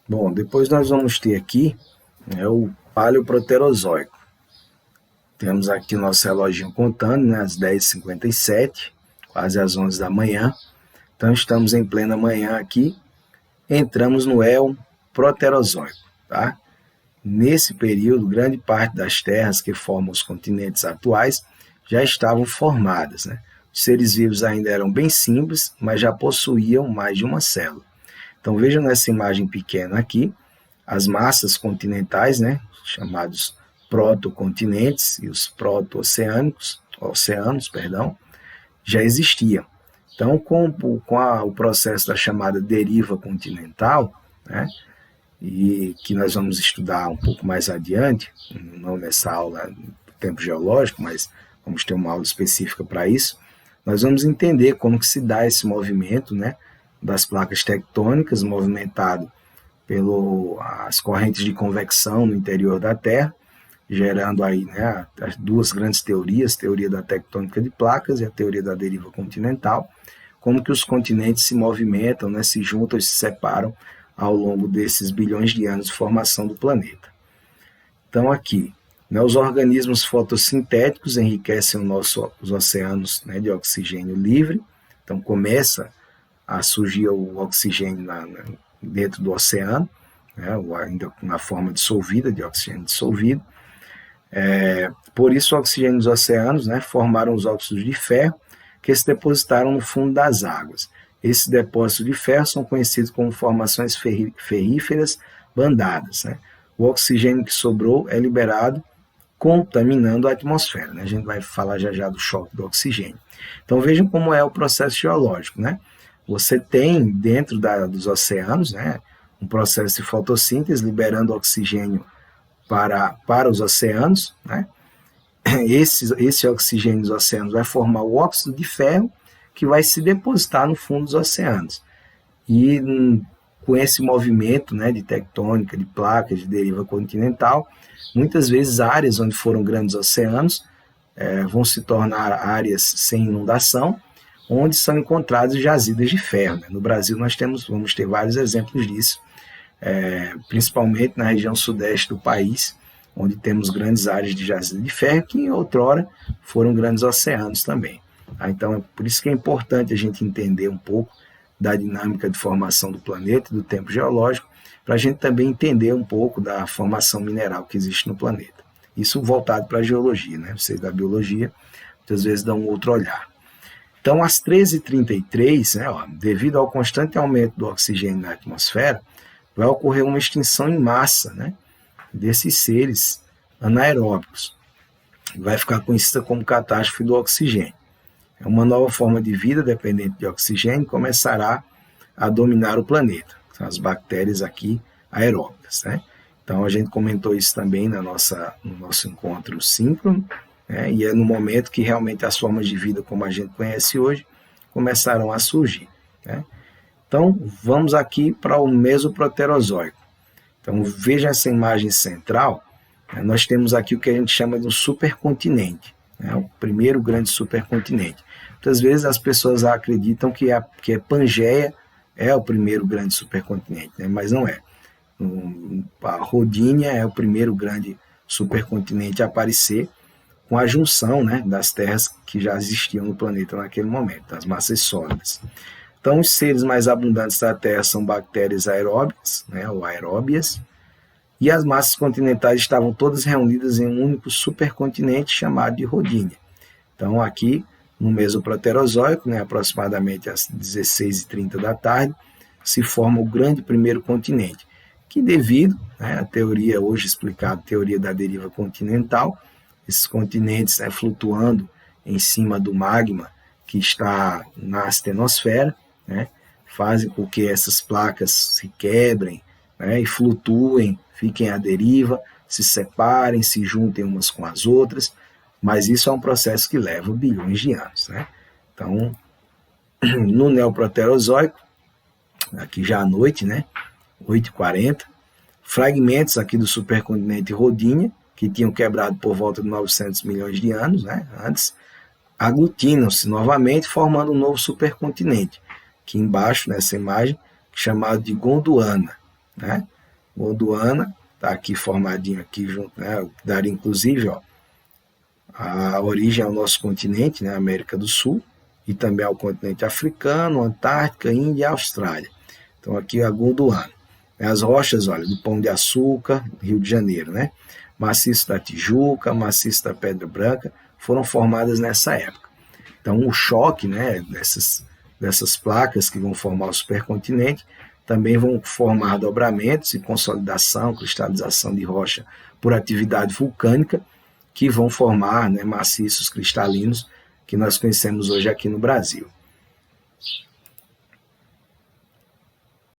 Bom, depois nós vamos ter aqui, né, o Paleoproterozoico. Temos aqui o nosso reloginho contando, né, às 10h57, quase às 11 da manhã. Então estamos em plena manhã aqui, entramos no Éon Proterozoico, tá? Nesse período, grande parte das terras que formam os continentes atuais já estavam formadas, né? Os seres vivos ainda eram bem simples, mas já possuíam mais de uma célula. Então vejam nessa imagem pequena aqui, as massas continentais, né, chamados protocontinentes e os proto-oceanos, já existiam. Então, o processo da chamada deriva continental, né, e que nós vamos estudar um pouco mais adiante, não nessa aula do tempo geológico, mas vamos ter uma aula específica para isso, nós vamos entender como que se dá esse movimento, né, das placas tectônicas, movimentado pelas correntes de convecção no interior da Terra, gerando aí, né, as duas grandes teorias, a teoria da tectônica de placas e a teoria da deriva continental, como que os continentes se movimentam, né, se juntam e se separam ao longo desses bilhões de anos de formação do planeta. Então aqui, né, os organismos fotossintéticos enriquecem os oceanos, né, de oxigênio livre, então começa a surgir o oxigênio dentro do oceano, né, ainda na forma dissolvida, de oxigênio dissolvido. Por isso, o oxigênio dos oceanos, né, formaram os óxidos de ferro que se depositaram no fundo das águas. Esses depósitos de ferro são conhecidos como formações ferríferas bandadas. Né? O oxigênio que sobrou é liberado contaminando a atmosfera. Né? A gente vai falar já do choque do oxigênio. Então vejam como é o processo geológico. Né? Você tem dentro dos oceanos, né, um processo de fotossíntese liberando oxigênio para os oceanos. Né? Esse oxigênio dos oceanos vai formar o óxido de ferro que vai se depositar no fundo dos oceanos. E com esse movimento, né, de tectônica, de placas, de deriva continental, muitas vezes áreas onde foram grandes oceanos vão se tornar áreas sem inundação, onde são encontradas jazidas de ferro. Né? No Brasil nós vamos ter vários exemplos disso, principalmente na região sudeste do país, onde temos grandes áreas de jazida de ferro, que outrora foram grandes oceanos também. Então, é por isso que é importante a gente entender um pouco da dinâmica de formação do planeta e do tempo geológico, para a gente também entender um pouco da formação mineral que existe no planeta. Isso voltado para a geologia, né? Vocês da biologia, muitas vezes dão um outro olhar. Então, às 13h33, né, devido ao constante aumento do oxigênio na atmosfera, vai ocorrer uma extinção em massa, né, desses seres anaeróbicos. Vai ficar conhecida como catástrofe do oxigênio. Uma nova forma de vida dependente de oxigênio começará a dominar o planeta. São as bactérias aqui aeróbicas. Né? Então a gente comentou isso também no nosso encontro síncrono, né? E é no momento que realmente as formas de vida como a gente conhece hoje começaram a surgir. Né? Então vamos aqui para o Mesoproterozoico. Então veja essa imagem central, né? Nós temos aqui o que a gente chama de um supercontinente. O primeiro grande supercontinente. Muitas vezes as pessoas acreditam que a Pangeia é o primeiro grande supercontinente, né? Mas não é. A Rodinia é o primeiro grande supercontinente a aparecer com a junção, né, das terras que já existiam no planeta naquele momento, das massas sólidas. Então, os seres mais abundantes da Terra são bactérias aeróbicas, né, ou aeróbias, e as massas continentais estavam todas reunidas em um único supercontinente chamado de Rodinia. Então, aqui no Mesoproterozoico, né, aproximadamente às 16h30 da tarde, se forma o grande primeiro continente, que devido, né, à teoria hoje explicada, teoria da deriva continental, esses continentes, né, flutuando em cima do magma que está na astenosfera, né, fazem com que essas placas se quebrem, né, e flutuem, fiquem à deriva, se separem, se juntem umas com as outras, mas isso é um processo que leva bilhões de anos. Né? Então, no Neoproterozoico, aqui já à noite, né, 8h40, fragmentos aqui do supercontinente Rodinia, que tinham quebrado por volta de 900 milhões de anos, né, antes, aglutinam-se novamente, formando um novo supercontinente, que embaixo, nessa imagem, chamado de Gondwana. né? Gondwana está aqui formadinho aqui junto, né? Daria inclusive, ó, a origem ao nosso continente, né? América do Sul, e também ao continente africano, Antártica, Índia e Austrália. Então aqui a Gondwana. As rochas, olha, do Pão de Açúcar, Rio de Janeiro, né? Maciço da Tijuca, maciço da Pedra Branca, foram formadas nessa época. Então o choque, né, dessas placas que vão formar o supercontinente também vão formar dobramentos e consolidação, cristalização de rocha por atividade vulcânica, que vão formar, né, maciços cristalinos que nós conhecemos hoje aqui no Brasil.